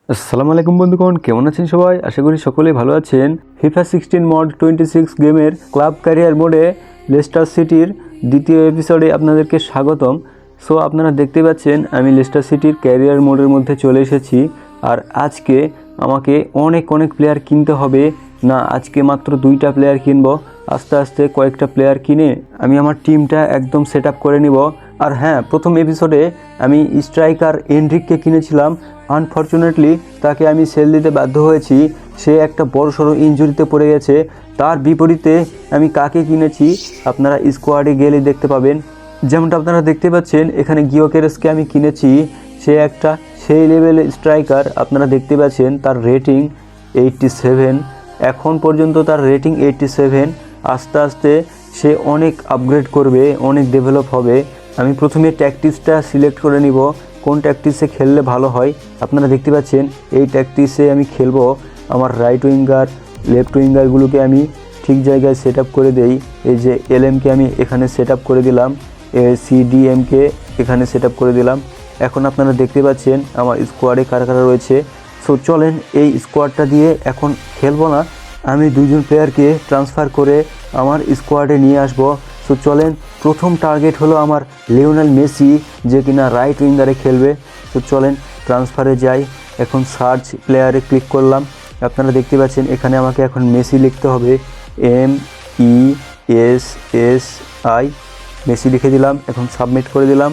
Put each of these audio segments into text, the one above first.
আসসালামু আলাইকুম বন্ধুগণ, কেমন আছেন সবাই? আশা করি সকলেই ভালো আছেন। ফিফা 16 মড 26 গেমের ক্লাব ক্যারিয়ার মোডে লেস্টার সিটির দ্বিতীয় এপিসোডে আপনাদেরকে স্বাগতম। সো আপনারা দেখতে পাচ্ছেন আমি লেস্টার সিটির ক্যারিয়ার মোডের মধ্যে চলে এসেছি। আর আজকে আমাকে অনেক প্লেয়ার কিনতে হবে না, আজকে মাত্র 2টা প্লেয়ার কিনবো। আস্তে আস্তে কয়েকটা প্লেয়ার কিনে আমি আমার টিমটা একদম সেট আপ করে নিব। আর হ্যাঁ, প্রথম এপিসোডে আমি স্ট্রাইকার এনরিককে কিনেছিলাম। আনফর্চুনেটলি তাকে আমি সেল দিতে বাধ্য হয়েছি, সে একটা বড়সড় ইনজুরিতে পড়ে গেছে। তার বিপরীতে আমি কাকে কিনেছি আপনারা স্কোয়াডে গেলে দেখতে পাবেন। যেমনটা আপনারা দেখতে পাচ্ছেন এখানে গিওকেরেসকে আমি কিনেছি, সে একটা সেই লেভেলের স্ট্রাইকার। আপনারা দেখতে পাচ্ছেন তার রেটিং 87, এখন পর্যন্ত তার রেটিং 87। আস্তে আস্তে সে অনেক আপগ্রেড করবে, অনেক ডেভেলপ হবে। আমি প্রথমে ট্যাকটিক্সটা সিলেক্ট করে নিব, কোন ট্যাকটিক্সে খেললে ভালো হয়। আপনারা দেখতে পাচ্ছেন এই ট্যাকটিক্সে আমি খেলবো। আমার রাইট উইঙ্গার লেফট উইঙ্গারগুলোকে আমি ঠিক জায়গায় সেট আপ করে দেই। এই যে এলএমকে আমি এখানে সেট আপ করে দিলাম, সিডিএমকে এখানে সেট আপ করে দিলাম। এখন আপনারা দেখতে পাচ্ছেন আমার স্কোয়াডে কারা কারা রয়েছে। সো চলেন এই স্কোয়াডটা দিয়ে এখন খেলবো না, আমি 2জন প্লেয়ারকে ট্রান্সফার করে আমার স্কোয়াডে নিয়ে আসব। সো চলেন, প্রথম টার্গেট হলো আমার লিওনেল মেসি, যে কিনা রাইট উইঙ্গারে খেলবে। তো চলেন ট্রান্সফারে যাই। এখন সার্চ প্লেয়ারে ক্লিক করলাম। আপনারা দেখতে পাচ্ছেন এখানে আমাকে এখন মেসি লিখতে হবে, MESSI, মেসি লিখে দিলাম। এখন সাবমিট করে দিলাম।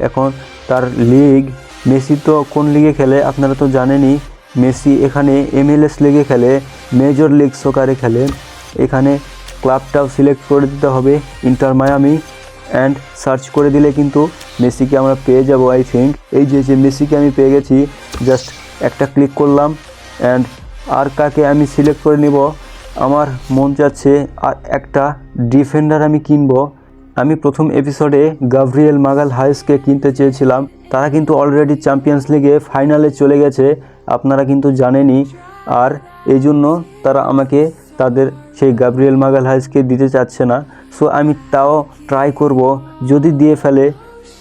এখন তার লিগ, মেসি তো কোন লিগে খেলে আপনারা তো জানেনই। মেসি এখানে MLS লিগে খেলে, মেজর লিগ সকারে খেলে। এখানে ক্লাবটাও সিলেক্ট করে দিতে হবে, ইন্টার মায়ামি, অ্যান্ড সার্চ করে দিলে কিন্তু মেসিকে আমরা পেয়ে যাব আই থিঙ্ক। এই যে মেসিকে আমি পেয়ে গেছি, জাস্ট একটা ক্লিক করলাম। অ্যান্ড আর কাকে আমি সিলেক্ট করে নিব, আমার মন চাচ্ছে আর একটা ডিফেন্ডার আমি কিনবো। আমি প্রথম এপিসোডে গাব্রিয়েল মাগালহায়েসকে কিনতে চেয়েছিলাম, তারা কিন্তু অলরেডি চ্যাম্পিয়ন্স লিগে ফাইনালে চলে গেছে, আপনারা কিন্তু জানেনই। আর এই জন্য তারা আমাকে তাদের সেই গাব্রিয়েল মাগালহায়েসকে দিতে চাচ্ছে না। সো আমি তাও ট্রাই করব, যদি দিয়ে ফেলে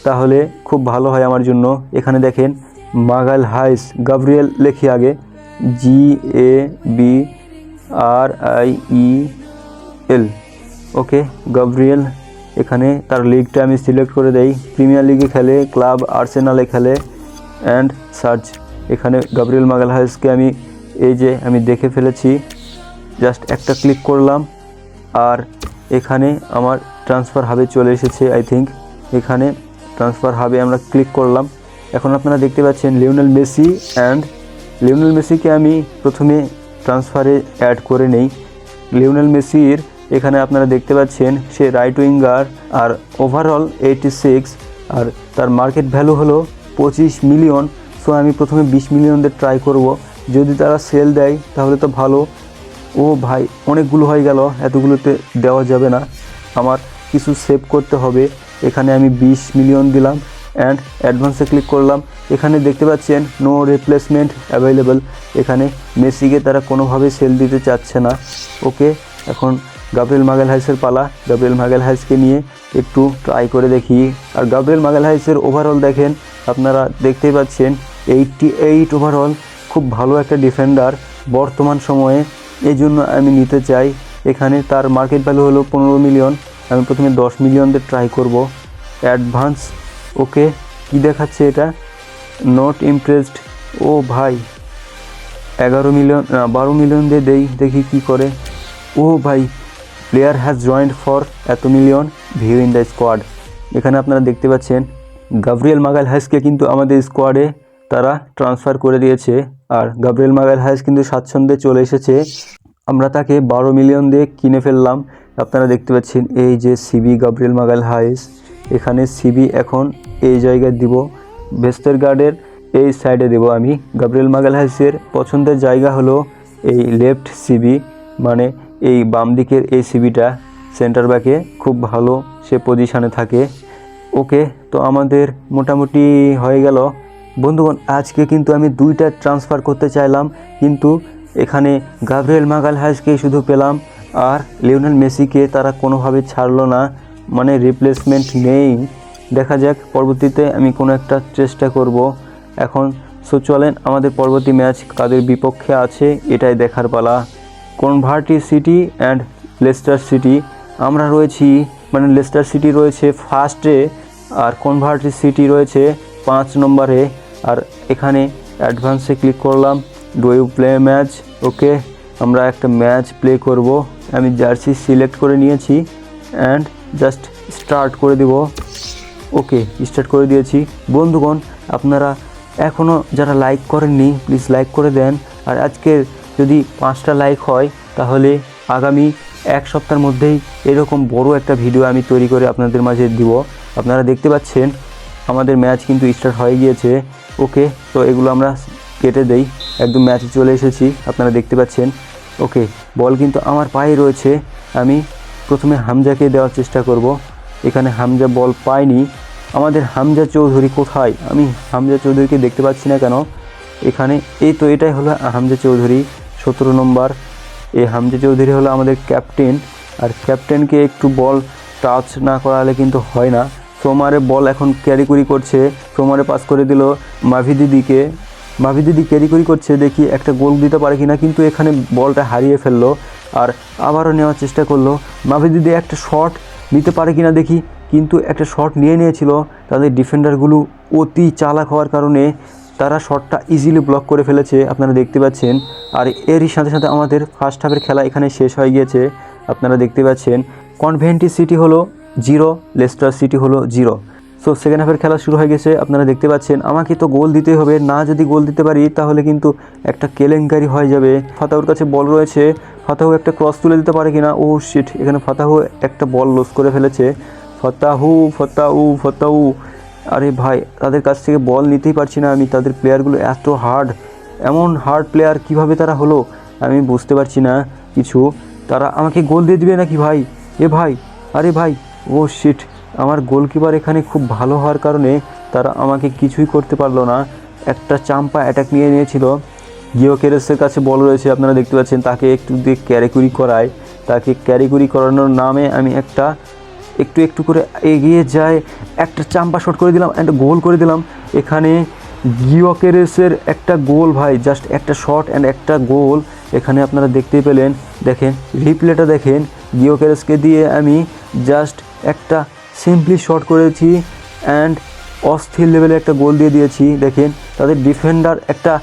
তাহলে খুব ভালো হয় আমার জন্য। এখানে দেখেন মাগালহায়েস, গাব্রিয়েল লেখি আগে, GABRIEL, ওকে গাব্রিয়েল। এখানে তার লিগটা আমি সিলেক্ট করে দেই, প্রিমিয়ার লিগে খেলে, ক্লাব আর্সেনালে খেলে। অ্যান্ড সার্চ, এখানে গাব্রিয়েল মাগালহায়েসকে আমি এই যে আমি দেখে ফেলেছি, জাস্ট একটা ক্লিক করলাম আর এখানে আমার ট্রান্সফার হাবে চলে এসেছে আই থিঙ্ক। এখানে ট্রান্সফার হাবে আমরা ক্লিক করলাম। এখন আপনারা দেখতে পাচ্ছেন লিওনেল মেসি, অ্যান্ড লিওনেল মেসিকে আমি প্রথমে ট্রান্সফারে অ্যাড করে নেই। লিওনেল মেসির এখানে আপনারা দেখতে পাচ্ছেন সে রাইট উইঙ্গার, আর ওভারঅল 86, আর তার মার্কেট ভ্যালু হলো 25 মিলিয়ন। সো আমি প্রথমে 20 মিলিয়ন দিয়ে ট্রাই করব, যদি তারা সেল দেয় তাহলে তো ভালো। ও ভাই, অনেকগুলো হয়ে গেল, এতগুলোতে দেওয়া যাবে না, আমার কিছু সেভ করতে হবে। এখানে আমি 20 মিলিয়ন দিলাম অ্যান্ড অ্যাডভান্সে ক্লিক করলাম। এখানে দেখতে পাচ্ছেন নো রিপ্লেসমেন্ট অ্যাভেলেবল, এখানে মেসিকে তারা কোনোভাবে সেল দিতে চাচ্ছে না। ওকে, এখন গাব্রিয়েল মাগালহায়েসের পালা। গাব্রিয়েল মাগালহায়েসকে নিয়ে একটু ট্রাই করে দেখি। আর গাব্রিয়েল মাগালহায়েসের ওভারঅল দেখেন, আপনারা দেখতেই পাচ্ছেন 88 ওভারঅল, খুব ভালো একটা ডিফেন্ডার বর্তমান সময়ে, এই জন্য আমি নিতে চাই। এখানে তার মার্কেট ভ্যালু হলো 15 মিলিয়ন, আমি প্রথমে 10 মিলিয়ন দিয়ে ট্রাই করব। অ্যাডভান্স, ওকে, কি দেখাচ্ছে এটা, নট ইমপ্রেসড। ও ভাই, 11 মিলিয়ন 12 মিলিয়ন দিয়ে দেই, দেখি কি করে। ও ভাই, প্লেয়ার হ্যাজ জয়েন্ট ফর এত million, view in the squad. এখানে আপনারা দেখতে পাচ্ছেন গাব্রিয়েল মাগালহায়েসকে কিন্তু আমাদের স্কোয়াডে তারা ট্রান্সফার করে দিয়েছে। আর গাব্রিয়েল মাগালহায়েস কিন্তু স্বাচ্ছন্দ্যে চলে এসেছে, আমরা তাকে 12 মিলিয়ন দিয়ে কিনে ফেললাম। আপনারা দেখতে পাচ্ছেন এই যে সিবি গাব্রিয়েল মাগালহায়েস, এখানে সিবি এখন এই জায়গায় দিব, ভেস্টারগার্ডের এই সাইডে দেব আমি। গাব্রিয়েল মাগালহায়েসের পছন্দের জায়গা হলো এই লেফট সিবি, মানে এই বাম দিকের এই সিবিটা, সেন্টার ব্যাকে খুব ভালো সে পজিশানে থাকে। ওকে, তো আমাদের মোটামুটি হয়ে গেল বন্ধুগণ। আজকে কিন্তু আমি 2টা ট্রান্সফার করতে চাইলাম, কিন্তু এখানে গাব্রিয়েল মাগালহায়েসকে শুধু পেলাম, আর লিওনেল মেসিকে তারা কোনোভাবে ছাড়লো না, মানে রিপ্লেসমেন্ট নেই। দেখা যাক, পরবর্তীতে আমি কোনো একটা চেষ্টা করব। এখন সো চলেন আমাদের পরবর্তী ম্যাচ কাদের বিপক্ষে আছে এটাই দেখার পালা। কনভার্টি সিটি অ্যান্ড লেস্টার সিটি। আমরা রয়েছি মানে লেস্টার সিটি রয়েছে ফার্স্টে আর কনভার্টি সিটি রয়েছে 5 নম্বরে। আর এখানে অ্যাডভান্সে ক্লিক করলাম, ডু ইউ প্লে ম্যাচ। ওকে, আমরা একটা ম্যাচ প্লে করব। আমি জার্সি সিলেক্ট করে নিয়েছি অ্যান্ড জাস্ট স্টার্ট করে দেব। ওকে, স্টার্ট করে দিয়েছি। বন্ধুগণ, আপনারা এখনও যারা লাইক করেননি প্লিজ লাইক করে দেন। আর আজকের যদি 5টা লাইক হয় তাহলে আগামী 1 সপ্তাহের মধ্যেই এরকম বড় একটা ভিডিও আমি তৈরি করে আপনাদের মাঝে দিব। আপনারা দেখতে পাচ্ছেন আমাদের ম্যাচ কিন্তু স্টার্ট হয়ে গিয়েছে। ওকে, তো এগুলো আমরা কেটে দেই, একদম ম্যাচে চলে এসেছি, আপনারা দেখতে পাচ্ছেন। ওকে, বল কিন্তু আমার পায়ে রয়েছে। আমি প্রথমে হামজাকে দেওয়ার চেষ্টা করব। এখানে হামজা বল পায়নি। আমাদের হামজা চৌধুরী কোথায়? আমি হামজা চৌধুরীকে দেখতে পাচ্ছি না কেন। এখানে এই তো, এটাই হলো হামজা চৌধুরী 17 নম্বর। এই হামজা চৌধুরী হলো আমাদের ক্যাপ্টেন। আর ক্যাপ্টেনকে একটু বল টাচ না করালে কিন্তু হয় না। সোমারে বল এখন ক্যারি করছে, সোমারে পাস করে দিল মাভিদিদিকে। মাভিদিদি ক্যারি করছে, দেখি একটা গোল দিতে পারে কিনা, কিন্তু এখানে বলটা হারিয়ে ফেললো। আর আবারও নেওয়ার চেষ্টা করলো মাভিদিদি, একটা শট নিতে পারে কিনা দেখি, কিন্তু একটা শট নিয়েছিল। তাদের ডিফেন্ডারগুলো অতি চালাক হওয়ার কারণে তারা শটটা ইজিলি ব্লক করে ফেলেছে, আপনারা দেখতে পাচ্ছেন। আর এরই সাথে সাথে আমাদের ফার্স্ট হাফের খেলা এখানে শেষ হয়ে গিয়েছে, আপনারা দেখতে পাচ্ছেন। কনভেন্টি সিটি হলো 0, লেস্টার সিটি হলো 0। সো সেকেন্ড হাফের খেলা শুরু হয়ে গেছে, আপনারা দেখতে পাচ্ছেন। আমাকে তো গোল দিতেই হবে, না যদি গোল দিতে পারি তাহলে কিন্তু একটা কেলেঙ্কারি হয়ে যাবে। ফাতাহুর কাছে বল রয়েছে, ফাতাহু একটা ক্রস তুলে দিতে পারে কিনা। ও শিট, এখানে ফাতাহু একটা বল লস করে ফেলেছে। ফাতাহু, আরে ভাই, তাদের কাছ থেকে বল নিতেই পারছি না আমি। তাদের প্লেয়ারগুলো এত হার্ড, এমন হার্ড প্লেয়ার কিভাবে তারা হলো আমি বুঝতে পারছি না কিছু। তারা আমাকে গোল দিয়ে দিবে নাকি ভাই? ভাই, আরে ভাই, ও শিট, আমার গোলকিপার এখানে খুব ভালো হওয়ার কারণে তারা আমাকে কিছুই করতে পারলো না। একটা চাম্পা অ্যাটাক নিয়েছিল। গিওকেরেসের কাছে বল রয়েছে, আপনারা দেখতে পাচ্ছেন। তাকে একটু দিয়ে ক্যারিকুরি করায়, তাকে ক্যারিকুরি করানোর নামে আমি একটু করে এগিয়ে যায়, একটা চাম্পা শট করে দিলাম অ্যান্ড গোল করে দিলাম। এখানে গিওকেরেসের একটা গোল ভাই, জাস্ট একটা শট অ্যান্ড একটা গোল এখানে আপনারা দেখতেই পেলেন। দেখেন রিপ্লেটা দেখেন, গিওকেরেসকে দিয়ে আমি জাস্ট একটা সিম্পলি শট করেছি অ্যান্ড অস্থির লেভেলে একটা গোল দিয়ে দিয়েছি। দেখেন তাদের ডিফেন্ডার একটা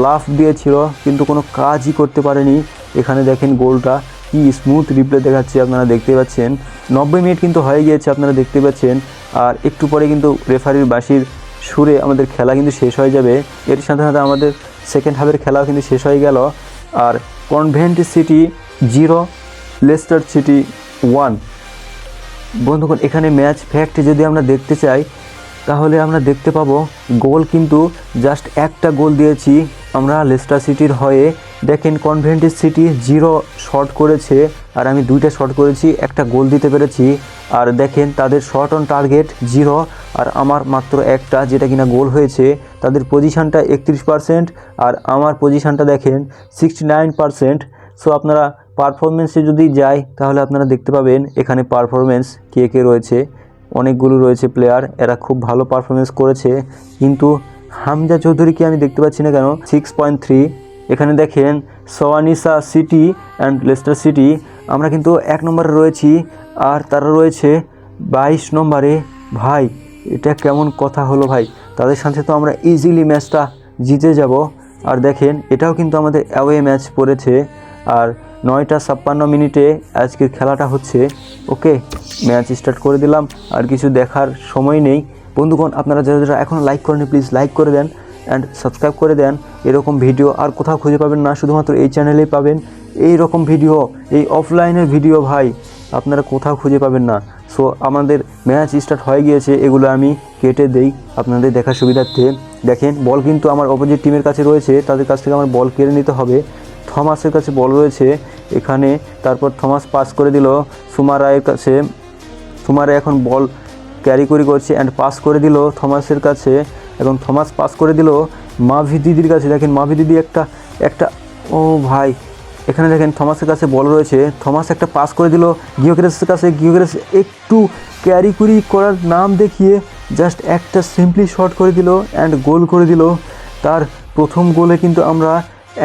লাফ দিয়েছিল কিন্তু কোনো কাজই করতে পারেনি। এখানে দেখেন গোলটা কি স্মুথ রিপ্লে দেখাচ্ছে, আপনারা দেখতে পাচ্ছেন। 90 মিনিট কিন্তু হয়ে গিয়েছে, আপনারা দেখতে পাচ্ছেন। আর একটু পরে কিন্তু রেফারির বাঁশির সুরে আমাদের খেলা কিন্তু শেষ হয়ে যাবে। এর সাথে সাথে আমাদের সেকেন্ড হাফের খেলাও কিন্তু শেষ হয়ে গেল। আর কনভেন্ট সিটি 0, লেস্টার সিটি 1। বন্ধুগণ, এখানে ম্যাচ ফ্যাক্ট যদি আমরা দেখতে চাই তাহলে আমরা দেখতে পাবো গোল কিন্তু জাস্ট একটা গোল দিয়েছি আমরা লেস্টার সিটির হয়ে। দেখেন কনভেন্ট সিটি 0 শট করেছে আর আমি 2টা শট করেছি, একটা গোল দিতে পেরেছি। আর দেখেন তাদের শট অন টার্গেট 0 আর আমার মাত্র একটা, যেটা কিনা গোল হয়েছে। তাদের পজিশানটা 31% আর আমার পজিশানটা দেখেন 69%। সো আপনারা পারফরমেন্সে যদি যাই তাহলে আপনারা দেখতে পাবেন এখানে পারফরমেন্স কে রয়েছে, অনেকগুলো রয়েছে প্লেয়ার, এরা খুব ভালো পারফরমেন্স করেছে। কিন্তু হামজা চৌধুরীকে আমি দেখতে পাচ্ছি না কেন। 6.3। এখানে দেখেন সোয়ানিসা সিটি অ্যান্ড লেস্টার সিটি, আমরা কিন্তু 1 নম্বরে রয়েছি আর তারা রয়েছে 22 নম্বরে। ভাই, এটা কেমন কথা হলো ভাই? তাদের সাথে তো আমরা ইজিলি ম্যাচটা জিতে যাব। আর দেখেন এটাও কিন্তু আমাদের অ্যাওয়ে ম্যাচ পড়েছে। আর 9:56 মিনিটে আজকের খেলাটা হচ্ছে। ওকে, ম্যাচ স্টার্ট করে দিলাম, আর কিছু দেখার সময় নেই। বন্ধুগণ, আপনারা যারা এখনও লাইক করেনি প্লিজ লাইক করে দেন অ্যান্ড সাবস্ক্রাইব করে দেন। এরকম ভিডিও আর কোথাও খুঁজে পাবেন না, শুধুমাত্র এই চ্যানেলেই পাবেন। এই রকম ভিডিও, এই অফলাইনের ভিডিও ভাই আপনারা কোথাও খুঁজে পাবেন না। সো আমাদের ম্যাচ স্টার্ট হয়ে গিয়েছে, এগুলো আমি কেটে দেই আপনাদের দেখার সুবিধার্থে। দেখেন বল কিন্তু আমার অপোজিট টিমের কাছে রয়েছে, তাদের কাছ থেকে আমার বল কেড়ে নিতে হবে। থমাসের কাছে বল রয়েছে এখানে, তারপর থমাস পাস করে দিল সুমারায়ের কাছে। সুমারে এখন বল ক্যারি করছে অ্যান্ড পাস করে দিল থমাসের কাছে। এবং থমাস পাস করে দিল মাভিদিদির কাছে। দেখেন মাভিদিদি একটা ও ভাই, এখানে দেখেন থমাসের কাছে বল রয়েছে, থমাস একটা পাস করে দিল গিওকেরেসের কাছে। গিওকেরেস একটু ক্যারি করার নাম দেখিয়ে জাস্ট একটা সিম্পলি শট করে দিল অ্যান্ড গোল করে দিল। তার প্রথম গোলে কিন্তু আমরা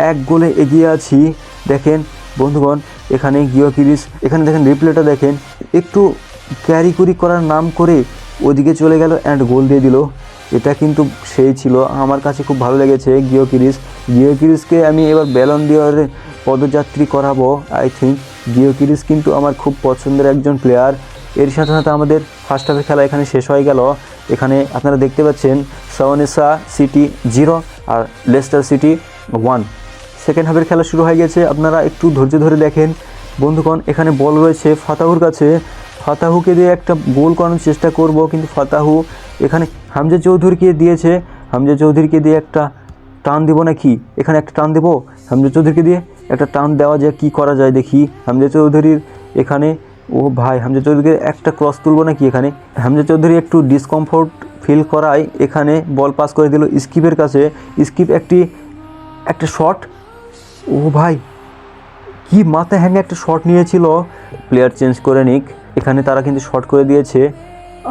1 গোলে এগিয়ে আছি। দেখেন বন্ধুগণ, এখানে গিয়োকিরিস, এখানে দেখেন রিপ্লেটা দেখেন, একটু ক্যারি করার নাম করে ওদিকে চলে গেল অ্যান্ড গোল দিয়ে দিল। এটা কিন্তু সেই ছিল, আমার কাছে খুব ভালো লেগেছে গিয়োকিরিসকে আমি এবার ব্যালন ডিওরে পদযাত্রী করাবো। আই থিঙ্ক গিয়োকিরিস কিন্তু আমার খুব পছন্দের একজন প্লেয়ার। এর সাথে সাথে আমাদের ফার্স্ট হাফের খেলা এখানে শেষ হয়ে গেল। এখানে আপনারা দেখতে পাচ্ছেন সাওনেসা সিটি 0 আর লেস্টার সিটি 1। সেকেন্ড হাফের খেলা শুরু হয়ে গেছে, আপনারা একটু ধৈর্য ধরে দেখেন বন্ধুগণ। এখানে বল রয়েছে ফাতাহুর কাছে, ফাতাহুকে দিয়ে একটা গোল করানোর চেষ্টা করব, কিন্তু ফাতাহু এখানে হামজা চৌধুরীকে দিয়েছে, হামজা চৌধুরীকে দিয়ে একটা টান দেবো নাকি, এখানে একটা টান দেবো হামজা চৌধুরীকে দিয়ে, একটা টান দেওয়া যায় কি করা যায় দেখি। হামজা চৌধুরীর এখানে, ও ভাই হামজা চৌধুরীকে একটা ক্রস তুলবো নাকি, এখানে হামজা চৌধুরী একটু ডিসকমফোর্ট ফিল করায় এখানে বল পাস করে দিল স্কিপের কাছে। স্কিপ একটা শট, ও ভাই কি মাথা হ্যাঙ্গে একটা শট নিয়েছিল। প্লেয়ার চেঞ্জ করে নিক, এখানে তারা কিন্তু শট করে দিয়েছে।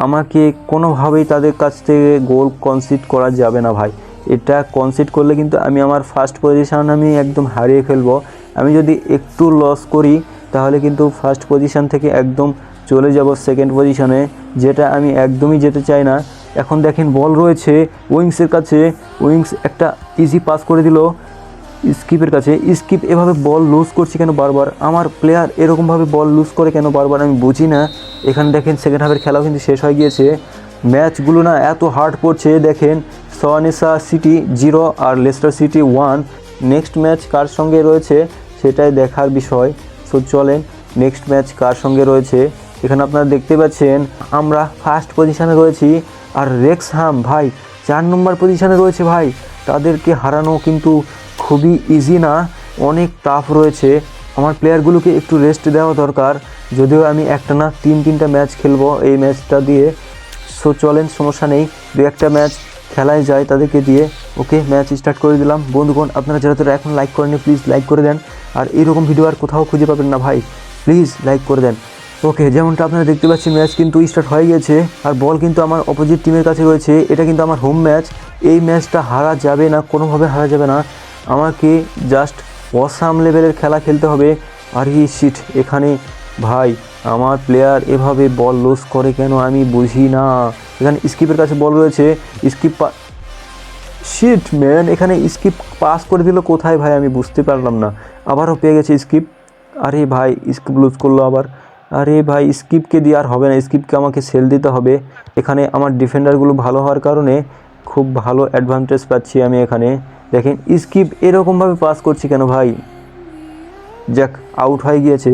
আমাকে কোনোভাবেই তাদের কাছ থেকে গোল কনসিড করা যাবে না ভাই, এটা কনসিড করলে কিন্তু আমি আমার ফার্স্ট পজিশান আমি একদম হারিয়ে ফেলবো। আমি যদি একটু লস করি তাহলে কিন্তু ফার্স্ট পজিশান থেকে একদম চলে যাব সেকেন্ড পজিশানে, যেটা আমি একদমই যেতে চাই না। এখন দেখেন বল রয়েছে উইংসের কাছে, উইংস একটা ইজি পাস করে দিল স্কিপের কাছে। স্কিপ এভাবে বল লুজ করছে কেন বারবার, আমার প্লেয়ার এরকমভাবে বল লুজ করে কেন বারবার, আমি বুঝি না। এখানে দেখেন সেকেন্ড হাফের খেলাও কিন্তু শেষ হয়ে গিয়েছে। ম্যাচগুলো না এত হার্ড পড়ছে, দেখেন সাওনেসা সিটি 0 আর লেস্টার সিটি 1। নেক্সট ম্যাচ কার সঙ্গে রয়েছে সেটাই দেখার বিষয়। সো চলেন নেক্সট ম্যাচ কার সঙ্গে রয়েছে। এখানে আপনারা দেখতে পাচ্ছেন আমরা ফার্স্ট পজিশানে রয়েছি, আর রেক্সহাম ভাই 4 নম্বর পজিশানে রয়েছে। ভাই তাদেরকে হারানো কিন্তু খুবই ইজি না, অনেক টাফ রয়েছে। আমার প্লেয়ারগুলোকে একটু রেস্ট দেওয়া দরকার, যদিও আমি একটানা 3-3টা ম্যাচ খেলবো এই ম্যাচটা দিয়ে। সো চলেন, সমস্যা নেই, 2-1টা ম্যাচ খেলায় যায় তাদেরকে দিয়ে। ওকে, ম্যাচ স্টার্ট করে দিলাম। বন্ধুগণ, আপনারা যারা এখন লাইক করেন প্লিজ লাইক করে দেন, আর এইরকম ভিডিও আর কোথাও খুঁজে পাবেন না ভাই, প্লিজ লাইক করে দেন। ওকে, যেমনটা আপনারা দেখতে পাচ্ছেন ম্যাচ কিন্তু স্টার্ট হয়ে গেছে, আর বল কিন্তু আমার অপোজিট টিমের কাছে রয়েছে। এটা কিন্তু আমার হোম ম্যাচ, এই ম্যাচটা হারা যাবে না, কোনোভাবে হারা যাবে না। আমাকে জাস্ট অসাম লেভেলের খেলা খেলতে হবে। আর এই শিট, এখানে ভাই আমার প্লেয়ার এভাবে বল লুজ করে কেন আমি বুঝি না। এখানে স্কিপের কাছে বল রয়েছে, স্কিপ শিট ম্যান, এখানে স্কিপ পাস করে দিল কোথায় ভাই, আমি বুঝতে পারলাম না। আবারও পেয়ে গেছে স্কিপ, আরে ভাই স্কিপ লুজ করলো আবার। আরে ভাই স্কিপকে দিয়ে আর হবে না, স্কিপকে আমাকে সেল দিতে হবে। এখানে আমার ডিফেন্ডারগুলো ভালো হওয়ার কারণে খুব ভালো অ্যাডভান্টেজ পাচ্ছি আমি। এখানে দেখেন স্কিপ এরকমভাবে পাস করছি কেন ভাই, জ্যাক আউট হয়ে গিয়েছে।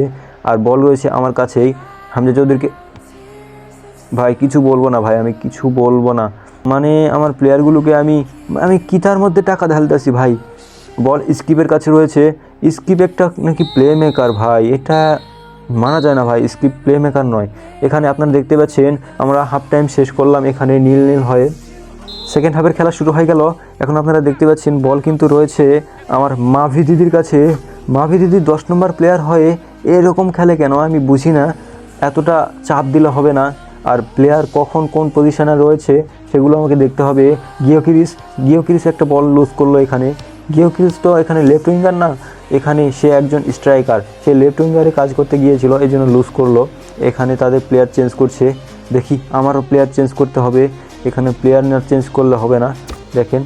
আর বল রয়েছে আমার কাছেই, হামজা চৌধুরীকে ভাই কিছু বলবো না ভাই, আমি কিছু বলবো না। মানে আমার প্লেয়ারগুলোকে আমি কিতার মধ্যে টাকা ঢালতেছি ভাই। বল স্কিপের কাছে রয়েছে, স্কিপ একটা নাকি প্লে মেকার ভাই, এটা মানা যায় না ভাই, স্কিপ প্লে মেকার নয়। এখানে আপনারা দেখতে পাচ্ছেন আমরা হাফ টাইম শেষ করলাম এখানে 0-0 হয়ে। সেকেন্ড হাফের খেলা শুরু হয়ে গেল। এখন আপনারা দেখতে পাচ্ছেন বল কিন্তু রয়েছে আমার মাভি দিদির কাছে। মাভি দিদি 10 নম্বর প্লেয়ার হয়ে এরকম খেলে কেন আমি বুঝি না, এতটা চাপ দিলে হবে না। আর প্লেয়ার কখন কোন পজিশনে রয়েছে সেগুলো আমাকে দেখতে হবে। গিয়োকিরিস একটা বল লুজ করলো এখানে। গিয়োকিরিস তো এখানে লেফট উইঙ্গার না, এখানে সে একজন স্ট্রাইকার, সে লেফট উইঙ্গারে কাজ করতে গিয়েছিল, এই জন্য লুজ করলো। এখানে তাদের প্লেয়ার চেঞ্জ করছে, দেখি আমারও প্লেয়ার চেঞ্জ করতে হবে। এখানে প্লেয়ার না চেঞ্জ করলে হবে না। দেখেন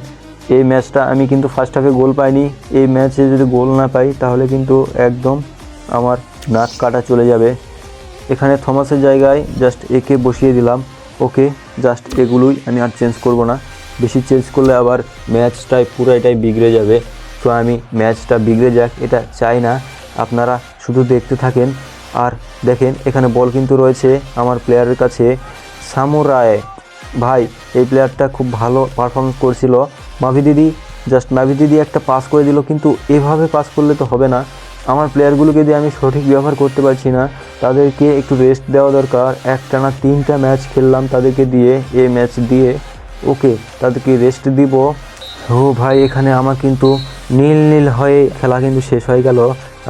এই ম্যাচটা আমি কিন্তু ফার্স্ট হাফে গোল পাইনি, এই ম্যাচে যদি গোল না পাই তাহলে কিন্তু একদম আমার নাক কাটা চলে যাবে। এখানে থমাসের জায়গায় জাস্ট একে বসিয়ে দিলাম। ওকে, জাস্ট এগুলোই, আমি আর চেঞ্জ করব না, বেশি চেঞ্জ করলে আবার ম্যাচটাই পুরোটাই বিগড়ে যাবে। তো আমি ম্যাচটা বিগড়ে যাক এটা চাই না, আপনারা শুধু দেখতে থাকেন। আর দেখেন এখানে বল কিন্তু রয়েছে আমার প্লেয়ারের কাছে, সামুরাই ভাই এই প্লেয়ারটা খুব ভালো পারফরমেন্স করছিল। মাভি দিদি একটা পাস করে দিল, কিন্তু এভাবে পাস করলে তো হবে না। আমার প্লেয়ারগুলোকে দিয়ে আমি সঠিক ব্যবহার করতে পারছি না, তাদেরকে একটু রেস্ট দেওয়া দরকার। একটানা 3টা ম্যাচ খেললাম তাদেরকে দিয়ে, এই ম্যাচ দিয়ে ওকে তাদেরকে রেস্ট দিব। ও ভাই এখানে আমার কিন্তু 0-0 হয়ে খেলা কিন্তু শেষ হয়ে গেল,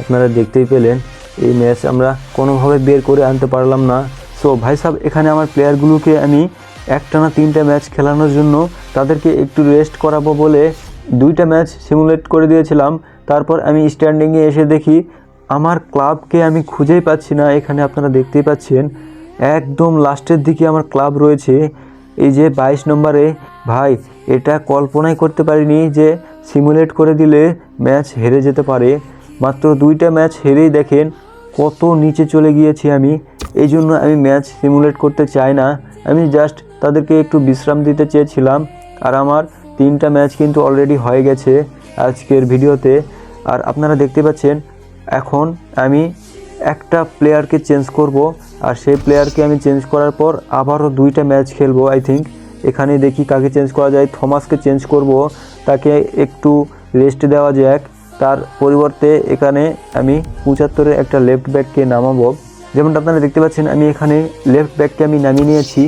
আপনারা দেখতেই পেলেন। এই ম্যাচ আমরা কোনোভাবে বের করে আনতে পারলাম না। সো ভাই সাহেব, এখানে আমার প্লেয়ারগুলোকে আমি একটানা 3টা ম্যাচ খেলানোর জন্য তাদেরকে একটু রেস্ট করাবো বলে 2টা ম্যাচ সিমুলেট করে দিয়েছিলাম। তারপর আমি স্ট্যান্ডিংয়ে এসে দেখি আমার ক্লাবকে আমি খুঁজেই পাচ্ছি না। এখানে আপনারা দেখতেই পাচ্ছেন একদম লাস্টের দিকে আমার ক্লাব রয়েছে, এই যে 22 নম্বরে। ভাই এটা কল্পনাই করতে পারিনি যে সিমুলেট করে দিলে ম্যাচ হেরে যেতে পারে। মাত্র 2টা ম্যাচ হেরেই দেখেন কত নিচে চলে গিয়েছি আমি। এই জন্য আমি ম্যাচ সিমুলেট করতে চাই না, আমি জাস্ট তাদেরকে একটু বিশ্রাম দিতে চেয়েছিলাম। আর আমার 3টা ম্যাচ কিন্তু অলরেডি হয়ে গেছে আজকের ভিডিওতে। আর আপনারা দেখতে পাচ্ছেন এখন আমি একটা প্লেয়ারকে চেঞ্জ করব, আর সেই প্লেয়ারকে আমি চেঞ্জ করার পর আবারও 2টা ম্যাচ খেলবো আই থিঙ্ক। এখানে দেখি কাকে চেঞ্জ করা যায়। থমাসকে চেঞ্জ করব, তাকে একটু রেস্ট দেওয়া যাক। তার পরিবর্তে এখানে আমি 75-এর একটা লেফট ব্যাককে নামাবো। যেমনটা আপনারা দেখতে পাচ্ছেন আমি এখানে লেফট ব্যাককে আমি নামিয়ে নিয়েছি।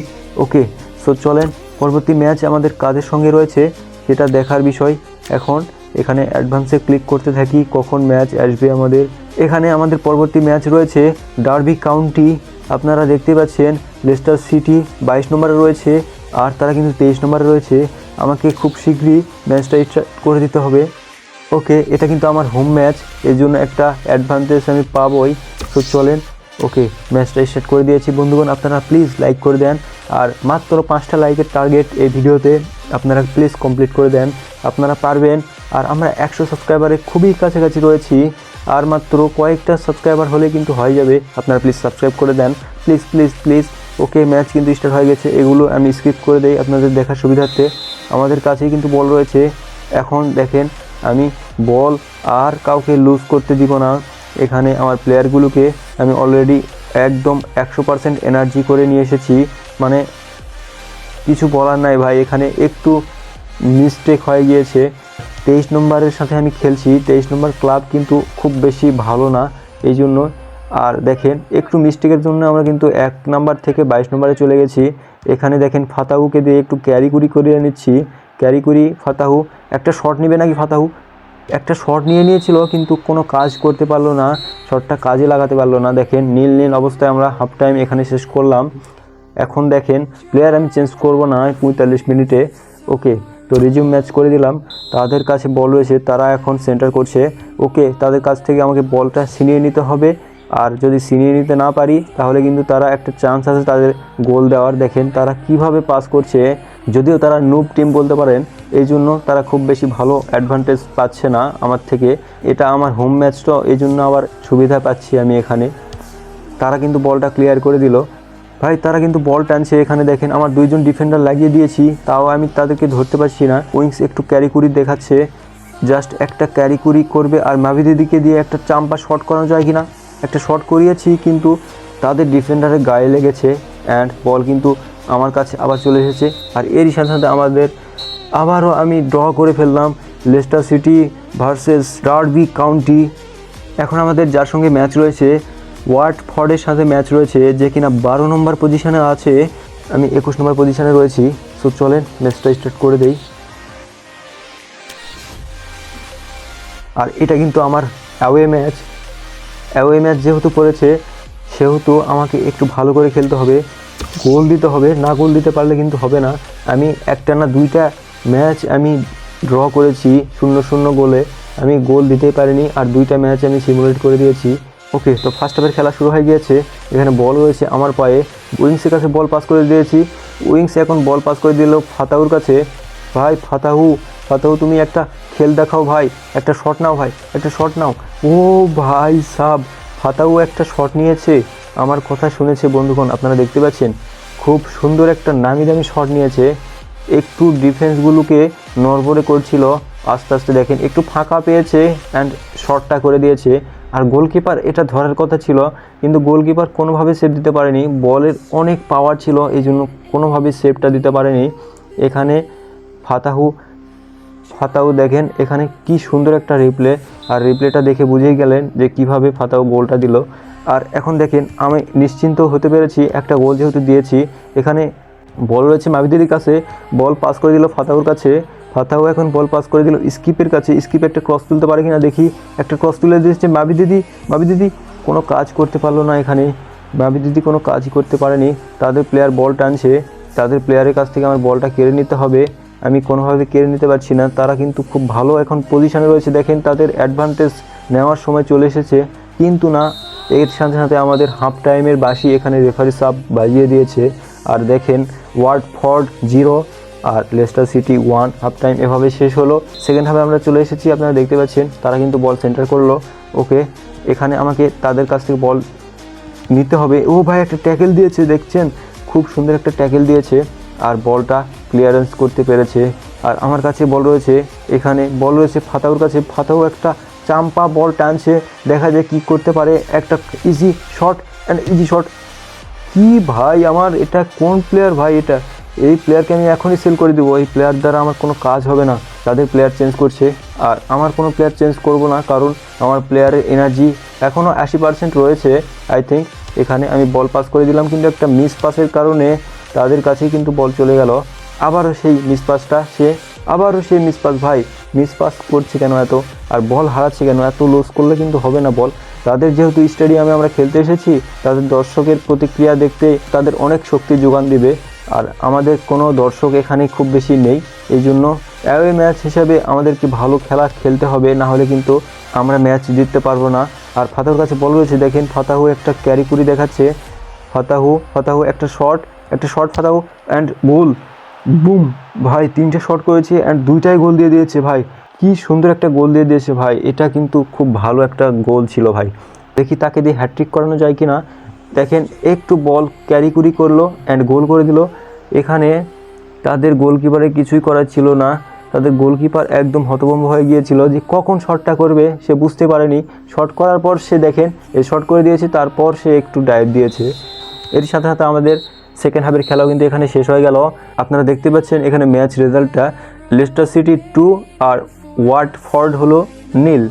ওকে, সো চলেন পরবর্তী ম্যাচ আমাদের কাদের সঙ্গে রয়েছে সেটা দেখার বিষয়। এখন এখানে অ্যাডভান্সে ক্লিক করতে থাকি কখন ম্যাচ আসবে আমাদের। এখানে আমাদের পরবর্তী ম্যাচ রয়েছে ডার্বি কাউন্টি। আপনারা দেখতে পাচ্ছেন লেস্টার সিটি 22 নম্বরে রয়েছে, আর তারা কিন্তু 23 নম্বরে রয়েছে। আমাকে খুব শীঘ্রই ম্যাচটা স্টার্ট করে দিতে হবে। ওকে, এটা কিন্তু আমার হোম ম্যাচ, এই জন্য একটা অ্যাডভান্টেজ আমি পাবোই। তো চলেন, ওকে ম্যাচটা স্টার্ট করে দিয়েছি। বন্ধুগণ আপনারা প্লিজ লাইক করে দেন, আর মাত্র 5টা লাইকের টার্গেট এই ভিডিওতে, আপনারা প্লিজ কমপ্লিট করে দেন, আপনারা পারবেন। আর আমরা 100 সাবস্ক্রাইবারে খুবই কাছাকাছি রয়েছি, আর মাত্র কয়েকটা সাবস্ক্রাইবার হলে কিন্তু হয়ে যাবে। আপনারা প্লিজ সাবস্ক্রাইব করে দেন, please please please. Okay, match কিন্তু স্টার্ট হয়ে গেছে, এগুলো আমি স্কিপ করে দেই আপনাদের দেখার সুবিধার্থে। আমাদের কাছেই কিন্তু বল রয়েছে। এখন দেখেন আমি বল আর কাউকে লুজ করতে দিব না। এখানে আমার প্লেয়ারগুলোকে আমি অলরেডি একদম 100% এনার্জি করে নিয়ে এসেছি, মানে কিছু বলার নাই ভাই। এখানে একটু মিস্টেক হয়ে গিয়েছে। 23 নম্বরের সাথে আমি খেলছি, 23 নম্বর ক্লাব কিন্তু খুব বেশি ভালো না, এই জন্য। আর দেখেন একটু মিস্টেকের জন্য আমরা কিন্তু 1 নাম্বার থেকে 22 নম্বরে চলে গেছি। এখানে দেখেন ফাতাহুকে দিয়ে একটু ক্যারি করিয়ে নিচ্ছি। ক্যারি করি, ফাতাহু একটা শট নেবে নাকি? ফাতাহু একটা শট নিয়ে নিয়েছিল কিন্তু কোনো কাজ করতে পারলো না, শটটা কাজে লাগাতে পারলো না। দেখেন নীল অবস্থায় আমরা হাফ টাইম এখানে শেষ করলাম। এখন দেখেন প্লেয়ার আমি চেঞ্জ করব না 45 মিনিটে। ওকে, তো রিজিউম ম্যাচ করে দিলাম। তাদের কাছে বল রয়েছে, তারা এখন সেন্টার করছে। ওকে, তাদের কাছ থেকে আমাকে বলটা ছিনিয়ে নিতে হবে, আর যদি ছিনিয়ে নিতে না পারি তাহলে কিন্তু তারা একটা চান্স আছে তাদের গোল দেওয়ার। দেখেন তারা কিভাবে পাস করছে, যদিও তারা নুব টিম বলতে পারেন, এই জন্য তারা খুব বেশি ভালো অ্যাডভান্টেজ পাচ্ছে না আমার থেকে। এটা আমার হোম ম্যাচ, তো এই জন্য আবার সুবিধা পাচ্ছি আমি এখানে। তারা কিন্তু বলটা ক্লিয়ার করে দিল। ভাই তারা কিন্তু বল টানছে। এখানে দেখেন আমার 2জন ডিফেন্ডার লাগিয়ে দিয়েছি, তাও আমি তাদেরকে ধরতে পারছি না। উইংস একটু ক্যারি দেখাচ্ছে, জাস্ট একটা ক্যারি করবে। আর মাভিদিদিকে দিয়ে একটা চাম্পা শট করানো যায় কিনা, একটা শট করিয়েছি কিন্তু তাদের ডিফেন্ডারের গায়ে লেগেছে, অ্যান্ড বল কিন্তু আমার কাছে আবার চলে এসেছে। আর এরই সাথে সাথে আমাদের আবারও আমি ড্র করে ফেললাম Leicester city versus derby county. এখন আমাদের যার সঙ্গে ম্যাচ রয়েছে ওয়াটফোর্ডের সাথে ম্যাচ রয়েছে, যে কিনা 12 নম্বর পজিশনে আছে, আমি 21 নম্বর পজিশনে রয়েছি। সো চলেন ম্যাচটা স্টার্ট করে দেই। আর এটা কিন্তু আমার অ্যাওয়ে ম্যাচ যেহেতু পড়েছে সেহেতু আমাকে একটু ভালো করে খেলতে হবে, গোল দিতে হবে। না গোল দিতে পারলে কিন্তু হবে না। আমি একটানা 2টা ম্যাচ আমি ড্র করেছি 0-0 গোলে, আমি গোল দিতেই পারিনি। আর 2টা ম্যাচ আমি সিমুলেট করে দিয়েছি। ওকে, তো ফার্স্ট হাফের খেলা শুরু হয়ে গিয়েছে। এখানে বল রয়েছে আমার পায়ে, উইংসের কাছে বল পাস করে দিয়েছি। উইংস এখন বল পাস করে দিল ফাতাহুর কাছে। ভাই ফাতাহু তুমি একটা খেল দেখাও ভাই, একটা শট নাও ভাই, একটা শট নাও। ও ভাই সাব, ফাতাহু একটা শট নিয়েছে, আমার কথা শুনেছে। বন্ধুগণ আপনারা দেখতে পাচ্ছেন খুব সুন্দর একটা নামি দামি শট নিয়েছে। একটু ডিফেন্সগুলোকে নড়বড়ে করছিল, আস্তে আস্তে দেখেন একটু ফাঁকা পেয়েছে অ্যান্ড শটটা করে দিয়েছে। আর গোলকিপার এটা ধরার কথা ছিল, কিন্তু গোলকিপার কোনোভাবে সেভ দিতে পারেনি। বলের অনেক পাওয়ার ছিল, এই জন্য কোনোভাবে সেভটা দিতে পারেনি। এখানে ফাতাহু দেখেন এখানে কি সুন্দর একটা রিপ্লে, আর রিপ্লেটা দেখে বুঝেই গেলেন যে কিভাবে ফাতাহু গোলটা দিল। আর এখন দেখেন আমি নিশ্চিন্ত হতে পেরেছি, একটা গোল যেহেতু দিয়েছি। এখানে বল রয়েছে মাভিদিদির কাছে, বল পাস করে দিল ফাতাহুর কাছে। ফাতাহু এখন বল পাস করে দিল স্কিপের কাছে। স্কিপ একটা ক্রস তুলতে পারে কিনা দেখি, একটা ক্রস তুলে দিয়েছে মাভিদিদি কোনো কাজ করতে পারলো না। এখানে মাভিদিদি কোনো কাজই করতে পারেনি। তাদের প্লেয়ার বল টানছে, তাদের প্লেয়ারের কাছ থেকে আমার বলটা কেড়ে নিতে হবে। আমি কোনোভাবে কেড়ে নিতে পারছি না। তারা কিন্তু খুব ভালো এখন পজিশনে রয়েছে, দেখেন তাদের অ্যাডভান্টেজ নেওয়ার সময় চলে এসেছে, কিন্তু না, এর সাথে সাথে আমাদের হাফ টাইমের বাসি এখানে রেফারি সাব বাজিয়ে দিয়েছে। আর দেখেন ওয়াটফোর্ড 0 আর লেস্টার সিটি 1, হাফ টাইম এভাবে শেষ হলো। সেকেন্ড হাফে আমরা চলে এসেছি, আপনারা দেখতে পাচ্ছেন তারা কিন্তু বল সেন্টার করলো। ওকে, এখানে আমাকে তাদের কাছ থেকে বল নিতে হবে। ও ভাই, একটা ট্যাকেল দিয়েছে, দেখছেন খুব সুন্দর একটা ট্যাকেল দিয়েছে আর বলটা ক্লিয়ারেন্স করতে পেরেছে। আর আমার কাছে বল রয়েছে, এখানে বল রয়েছে ফাতাহুর কাছে। ফাতাহু একটা চাম্পা বল টানছে, দেখা যায় কি করতে পারে, একটা easy shot and easy shot. কি ভাই, আমার এটা কোন প্লেয়ার ভাই, এটা এই প্লেয়ারকে আমি এখনই সেল করে দেবো। এই প্লেয়ার দ্বারা আমার কোনো কাজ হবে না। তাদের প্লেয়ার চেঞ্জ করছে আর আমার কোনো প্লেয়ার চেঞ্জ করব না, কারণ আমার প্লেয়ারের এনার্জি এখনও 80% রয়েছে আই থিঙ্ক। এখানে আমি বল পাস করে দিলাম, কিন্তু একটা মিস পাসের কারণে তাদের কাছেই কিন্তু বল চলে গেল। আবারও সেই মিস পাসটা, আবারও সেই মিস পাস। ভাই মিস পাস করছে কেন এত, আর বল হারাচ্ছে কেন? এত লস করলে কিন্তু হবে না বল। তাদের যেহেতু স্টেডিয়ামে আমরা খেলতে এসেছি, তাদের দর্শকের প্রতিক্রিয়া দেখতে তাদের অনেক শক্তি যোগান দিবে। আর আমাদের কোনো দর্শক এখানে খুব বেশি নেই, এই জন্য অ্যাওয়ে ম্যাচ হিসাবে আমাদেরকে ভালো খেলা খেলতে হবে, না হলে কিন্তু আমরা ম্যাচ জিততে পারবো না। আর ফাতাহুর কাছে বল রয়েছে, দেখেন ফাতাহু একটা ক্যারি কুরি দেখাচ্ছে। ফাতাহু একটা শট ফাতাহু অ্যান্ড গোল, বুম। ভাই 3টে শট করেছে অ্যান্ড 2টাই গোল দিয়ে দিয়েছে। ভাই কি সুন্দর একটা গোল দিয়ে দিয়েছে ভাই, এটা কিন্তু খুব ভালো একটা গোল ছিল ভাই। দেখি তাকে দিয়ে হ্যাটট্রিক করানো যায় কি না। দেখেন একটু বল ক্যারি কুরি করলো অ্যান্ড গোল করে দিল। এখানে তাদের গোলকিপারের কিছুই করার ছিল না, তাদের গোলকিপার একদম হতভম্ব হয়ে গিয়েছিল যে কখন শটটা করবে, সে বুঝতে পারেনি। শট করার পর সে দেখেন এই শট করে দিয়েছে, তারপর সে একটু ডাইভ দিয়েছে। এর সাথে সাথে আমাদের সেকেন্ড হাফের খেলাও কিন্তু এখানে শেষ হয়ে গেল। আপনারা দেখতে পাচ্ছেন এখানে ম্যাচ রেজাল্টটা, লেস্টার সিটি 2 আর ওয়াটফোর্ড হলো 0।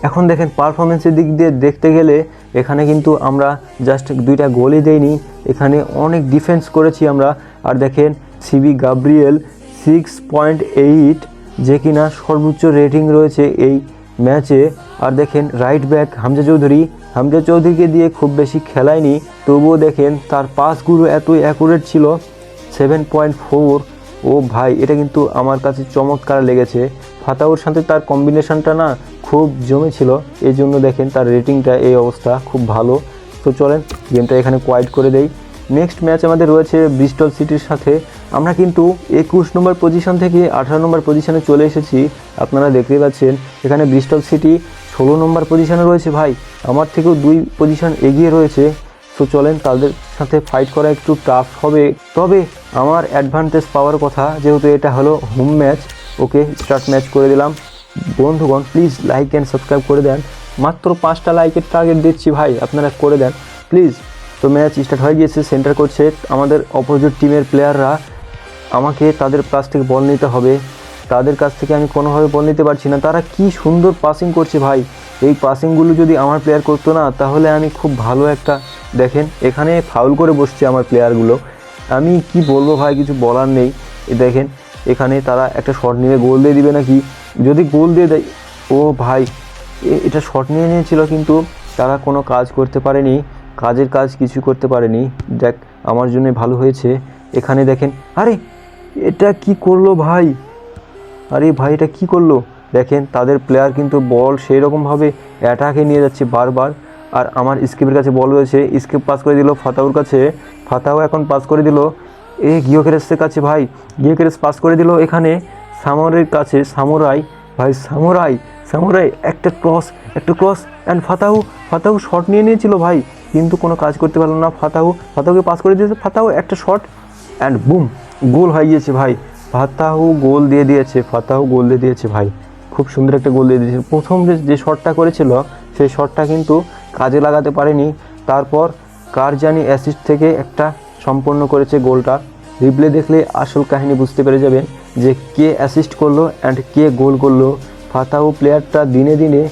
এখন দেখেন পারফরমেন্সের দিক দিয়ে দেখতে গেলে এখানে কিন্তু আমরা জাস্ট 2টা গোলই দেইনি, এখানে অনেক ডিফেন্স করেছি আমরা। আর দেখেন সিবি গাব্রিয়েল 6.8, যে কিনা সর্বোচ্চ রেটিং রয়েছে এই ম্যাচে। আর দেখেন রাইট ব্যাক হামজা চৌধুরীকে দিয়ে খুব বেশি খেলায়নি, তবুও দেখেন তার পাসগুলো এতই অ্যাকুরেট ছিল, 7.4। ও ভাই, এটা কিন্তু আমার কাছে চমৎকার লেগেছে। ফাতাহুর সাথে তার কম্বিনেশনটা না খুব জমেছিল, এই জন্য দেখেন তার রেটিংটা এই অবস্থা, খুব ভালো। তো চলেন গেমটা এখানে কোয়াইট করে দেই। নেক্সট ম্যাচ আমাদের রয়েছে ব্রিস্টল সিটির সাথে। আমরা কিন্তু 21 নম্বর পজিশন থেকে 18 নম্বর পজিশনে চলে এসেছি। আপনারা দেখতেই পাচ্ছেন এখানে ব্রিস্টল সিটি 16 নম্বর পজিশনে রয়েছে। ভাই আমার থেকেও 2 পজিশন এগিয়ে রয়েছে। তো চলেন তাদের সাথে ফাইট করা একটু টাফ হবে, তবে আমার অ্যাডভান্টেজ পাওয়ার কথা, যেহেতু এটা হলো হোম ম্যাচ। ওকে, স্টার্ট ম্যাচ করে দিলাম। বন্ধুগণ প্লিজ লাইক অ্যান্ড সাবস্ক্রাইব করে দেন, মাত্র 5টা লাইকের টার্গেট দিচ্ছি ভাই, আপনারা করে দেন প্লিজ। তো ম্যাচ স্টার্ট হয়ে গিয়েছে, সেন্টার করছে আমাদের অপোজিট টিমের প্লেয়াররা। আমাকে তাদের কাছ থেকে বল নিতে হবে, তাদের কাছ থেকে আমি কোনোভাবে বল নিতে পারছি না। তারা কি সুন্দর পাসিং করছে ভাই, এই পাসিংগুলো যদি আমার প্লেয়ার করতো না তাহলে আমি খুব ভালো একটা, দেখেন এখানে ফাউল করে বসছে আমার প্লেয়ারগুলো, আমি কি বলবো ভাই, কিছু বলার নেই। দেখেন এখানে তারা একটা শট নিয়ে গোল দিয়ে দিবে নাকি, যদি গোল দিয়ে দেয়, ও ভাই এটা শট নিয়ে নিয়েছিল কিন্তু তারা কোনো কাজ করতে পারেনি, কাজের কাজ কিছু করতে পারেনি। দেখ আমার জন্য ভালো হয়েছে। এখানে দেখেন, আরে এটা কি করলো ভাই, আরে ভাই এটা কি করলো। দেখেন তাদের প্লেয়ার কিন্তু বল সেই রকমভাবে অ্যাটাকে নিয়ে যাচ্ছে বারবার। আর আমার স্কিপের কাছে বল রয়েছে, স্কিপ পাস করে দিল ফাতাহুর কাছে, ফাতাহু এখন পাস করে দিল গিয়োকেরেসের কাছে। ভাই গিয়োকেরেস পাস করে দিল এখানে সামরের কাছে, সামুরাই একটা ক্রস অ্যান্ড ফাতাহু শট নিয়ে নিয়েছিল ভাই, কিন্তু কোনো কাজ করতে পারলো না। ফাতাহুকে পাস করে দিয়েছে, ফাতাহু একটা শট অ্যান্ড বুম, গোল হয়ে গিয়েছে ভাই। ফাতাহু গোল দিয়ে দিয়েছে ভাই, খুব সুন্দর একটা গোল দিয়ে দিয়েছে। প্রথম যে শটটা করেছিল সেই শটটা কিন্তু কাজে লাগাতে পারেনি, তারপর কার জানি অ্যাসিস্ট থেকে একটা সম্পন্ন করেছে গোলটা। রিপ্লে দেখলে আসল কাহিনী বুঝতে পেরে যাবেন যে কে অ্যাসিস্ট করলো অ্যান্ড কে গোল করলো। ফাতাহু প্লেয়ারটা দিনে দিনে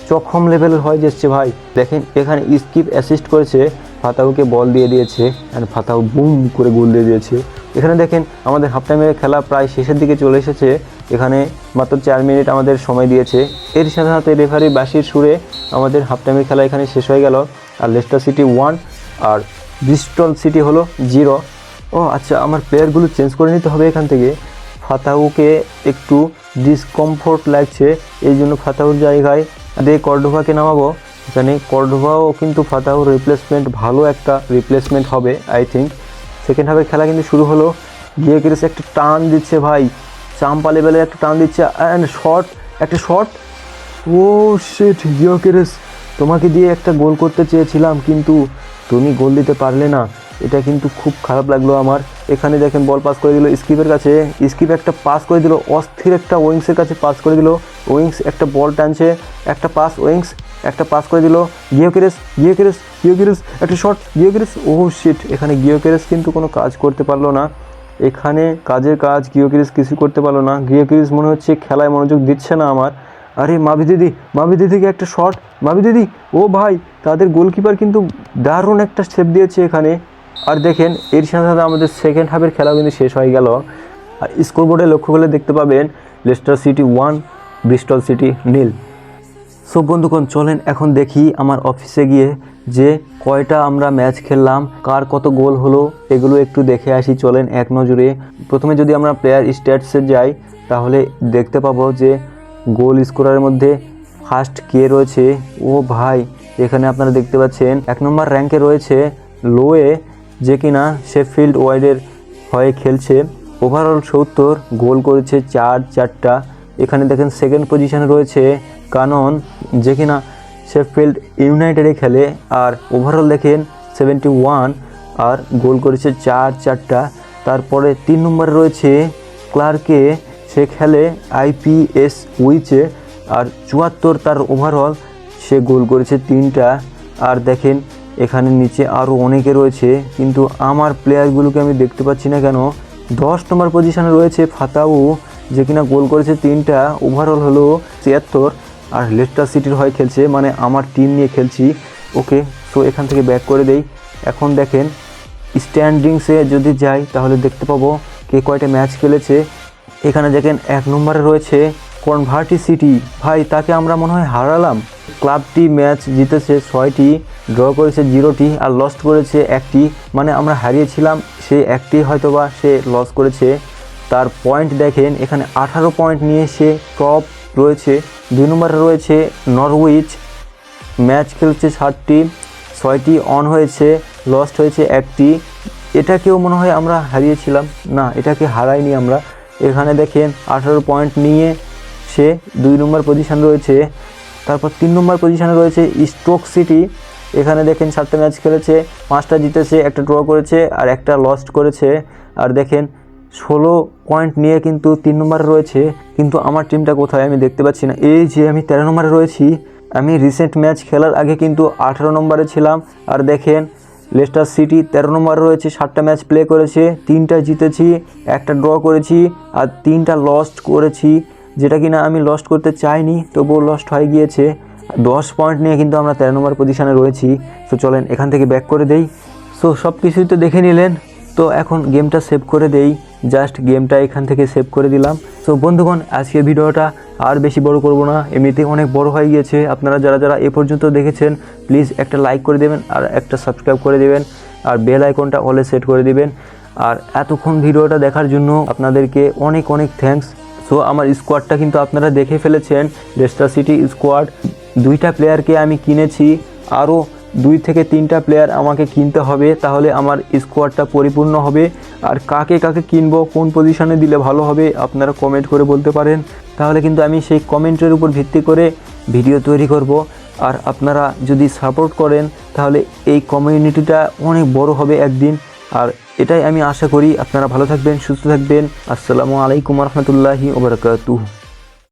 চক্ষম লেভেলের হয়ে যাচ্ছে ভাই। দেখেন এখানে স্কিপ অ্যাসিস্ট করেছে, ফাতাহুকে বল দিয়ে দিয়েছে অ্যান্ড ফাতাহু বুম করে গোল দিয়ে দিয়েছে। এখানে দেখেন আমাদের হাফ টাইমের খেলা প্রায় শেষের দিকে চলে এসেছে, এখানে মাত্র 4 মিনিট আমাদের সময় দিয়েছে। এর সাথে সাথে রেফারি বাঁশির সুরে আমাদের হাফ টাইমের খেলা এখানে শেষ হয়ে গেল। আর লেস্টার সিটি 1 আর ব্রিস্টল সিটি হলো 0। ও আচ্ছা, আমার প্লেয়ারগুলো চেঞ্জ করে নিতে হবে এখান থেকে। ফাতাহুকে একটু ডিসকমফোর্ট লাগছে, এই জন্য ফাতাহুর জায়গায় কর্ডোভাকে নামাবো। এখানে কর্ডোভাও কিন্তু ফাতাহুর রিপ্লেসমেন্ট, ভালো একটা রিপ্লেসমেন্ট হবে আই থিঙ্ক। সেকেন্ড হাফের খেলা কিন্তু শুরু হলো। গিয়োকেরেস একটা টান দিচ্ছে ভাই, চাম্পা লেভেলের একটা টান দিচ্ছে, অ্যান্ড শট, একটা শট। ও শিট গিয়োকেরেস, তোমাকে দিয়ে একটা গোল করতে চেয়েছিলাম কিন্তু তুমি গোল দিতে পারলে না, এটা কিন্তু খুব খারাপ লাগলো আমার। এখানে দেখেন বল পাস করে দিল স্কিপের কাছে, স্কিপ একটা পাস করে দিল, অস্থির একটা ওয়িংসের কাছে পাস করে দিল। ওয়িংস একটা বল টানছে, একটা পাস, ওয়িংস একটা পাস করে দিল। গিয়োকেরেস গিয়োকেরেস গিয়োকেরেস একটা শট, গিয়োকেরেস, ও শিট, এখানে গিয়োকেরেস কিন্তু কোনো কাজ করতে পারলো না। এখানে কাজের কাজ গিয়োকেরেস কিছু করতে পারলো না। গিয়োকেরেস মনে হচ্ছে খেলায় মনোযোগ দিচ্ছে না আমার। আরে মাভি দিদিকে একটা শট, মাভি দিদি, ও ভাই, তাদের গোলকিপার কিন্তু দারুণ একটা সেভ দিয়েছে এখানে। আর দেখেন এর সাথে সাথে আমাদের সেকেন্ড হাফের খেলাও কিন্তু শেষ হয়ে গেল। আর স্কোরবোর্ডে লক্ষ্য করলে দেখতে পাবেন Leicester city 1, Bristol city 0। So বন্ধুগণ, চলেন এখন দেখি আমার অফিসে গিয়ে যে কয়টা আমরা ম্যাচ খেললাম, কার কত গোল হলো, এগুলো একটু দেখে আসি। চলেন এক নজরে। প্রথমে যদি আমরা প্লেয়ার স্ট্যাটসে যাই তাহলে দেখতে পাবো যে গোল স্কোরারের মধ্যে ফার্স্ট কে রয়েছে। ও ভাই, এখানে আপনারা দেখতে পাচ্ছেন 1 নম্বর র্যাঙ্কে রয়েছে লোয়ে, যে কিনা শেফিল্ড ওয়াইডের হয়ে খেলছে। ওভারঅল 70, গোল করেছে 4টা। এখানে দেখেন সেকেন্ড পজিশনে রয়েছে কানন, যে কিনা শেফিল্ড ইউনাইটেডে খেলে, আর ওভারঅল দেখেন 71, আর গোল করেছে 4টা। তারপরে 3 নম্বরে রয়েছে ক্লার্কে, সে খেলে IPS উইচে, আর 74 তার ওভারঅল, সে গোল করেছে 3টা। আর দেখেন এখানে নিচে আরও অনেকে রয়েছে, কিন্তু আমার প্লেয়ারগুলোকে আমি দেখতে পাচ্ছি না কেন। 10 নম্বর পজিশনে রয়েছে ফাতাহু, যে কিনা গোল করেছে 3টা, ওভারঅল হলো 73, আর লেস্টার সিটির হয়ে খেলছে, মানে আমার টিম নিয়ে খেলছি। ওকে, সো এখান থেকে ব্যাক করে দেই। এখন দেখেন স্ট্যান্ডিংসে যদি যাই তাহলে দেখতে পাবো কে কয়টা ম্যাচ খেলেছে। এখানে দেখেন 1 নম্বরে রয়েছে কনভার্টি সিটি, ভাই তাকে আমরা মনে হয় হারালাম। ক্লাবটি ম্যাচ জিতেছে 6টি, ড্র করেছে 0টি, আর লস্ট করেছে 1টি, মানে আমরা হারিয়েছিলাম সে 1টি, হয়তোবা সে লস করেছে। তার পয়েন্ট দেখেন এখানে 18 পয়েন্ট নিয়ে সে টপ রয়েছে। 2 নম্বরে রয়েছে নরউইচ, ম্যাচ খেলছে 7টি, 6টি অন হয়েছে, লস্ট হয়েছে 1টি। এটাকেও মনে হয় আমরা হারিয়েছিলাম, না এটাকে হারাইনি আমরা। এখানে দেখেন 18 পয়েন্ট নিয়ে সে 2 নম্বর পজিশন রয়েছে। তারপর 3 নম্বর পজিশনে রয়েছে স্টোক সিটি, এখানে দেখেন 7টা ম্যাচ খেলেছে, 5টা জিতেছে, 1টা ড্র করেছে, আর 1টা লস্ট করেছে। আর দেখেন 16 পয়েন্ট নিয়ে কিন্তু 3 নম্বরে রয়েছে, কিন্তু আমার টিমটা কোথায় আমি দেখতে পাচ্ছি না। এই যে আমি 13 নম্বরে রয়েছি, আমি রিসেন্ট ম্যাচ খেলার আগে কিন্তু 18 নম্বরে ছিলাম। আর দেখেন লেস্টার সিটি 13 নম্বরে রয়েছে, 7টা ম্যাচ প্লে করেছে, 3টা জিতেছি, 1টা ড্র করেছি, আর 3টা লস্ট করেছি, যেটা কিনা আমি লস্ট করতে চাইনি, তবুও লস্ট হয়ে গিয়েছে। 10 পয়েন্ট নিয়ে কিন্তু আমরা 13 নম্বর পজিশনে রয়েছি। সো চলেন এখান থেকে ব্যাক করে দেই। সো সব কিছুই তো দেখে নিলেন, তো এখন গেমটা সেভ করে দেই। জাস্ট গেমটা এখান থেকে সেভ করে দিলাম। সো বন্ধুগণ, আজকের ভিডিওটা আর বেশি বড় করব না, এমনিতেই অনেক বড় হয়ে গিয়েছে। আপনারা যারা এ পর্যন্ত দেখেছেন প্লিজ একটা লাইক করে দেবেন, আর একটা সাবস্ক্রাইব করে দেবেন, আর বেল আইকনটা অলে সেট করে দিবেন। আর এতক্ষণ ভিডিওটা দেখার জন্য আপনাদেরকে অনেক অনেক থ্যাঙ্কস। সো আমার স্কোয়াডটা কিন্তু আপনারা দেখে ফেলেছেন, লেস্টার সিটি স্কোয়াড। 2টা প্লেয়ারকে আমি কিনেছি, আরও 2 থেকে 3টা প্লেয়ার আমাকে কিনতে হবে, তাহলে আমার স্কোয়াডটা পরিপূর্ণ হবে। আর কাকে কাকে কিনবো, কোন পজিশনে দিলে ভালো হবে, আপনারা কমেন্ট করে বলতে পারেন, তাহলে কিন্তু আমি সেই কমেন্টের উপর ভিত্তি করে ভিডিও তৈরি করব। আর আপনারা যদি সাপোর্ট করেন তাহলে এই কমিউনিটিটা অনেক বড় হবে একদিন। আর এটাই আমি আশা করি। আপনারা ভালো থাকবেন, সুস্থ থাকবেন। আসসালামু আলাইকুম রহমতুল্লাহি ওয়া বারাকাতুহু।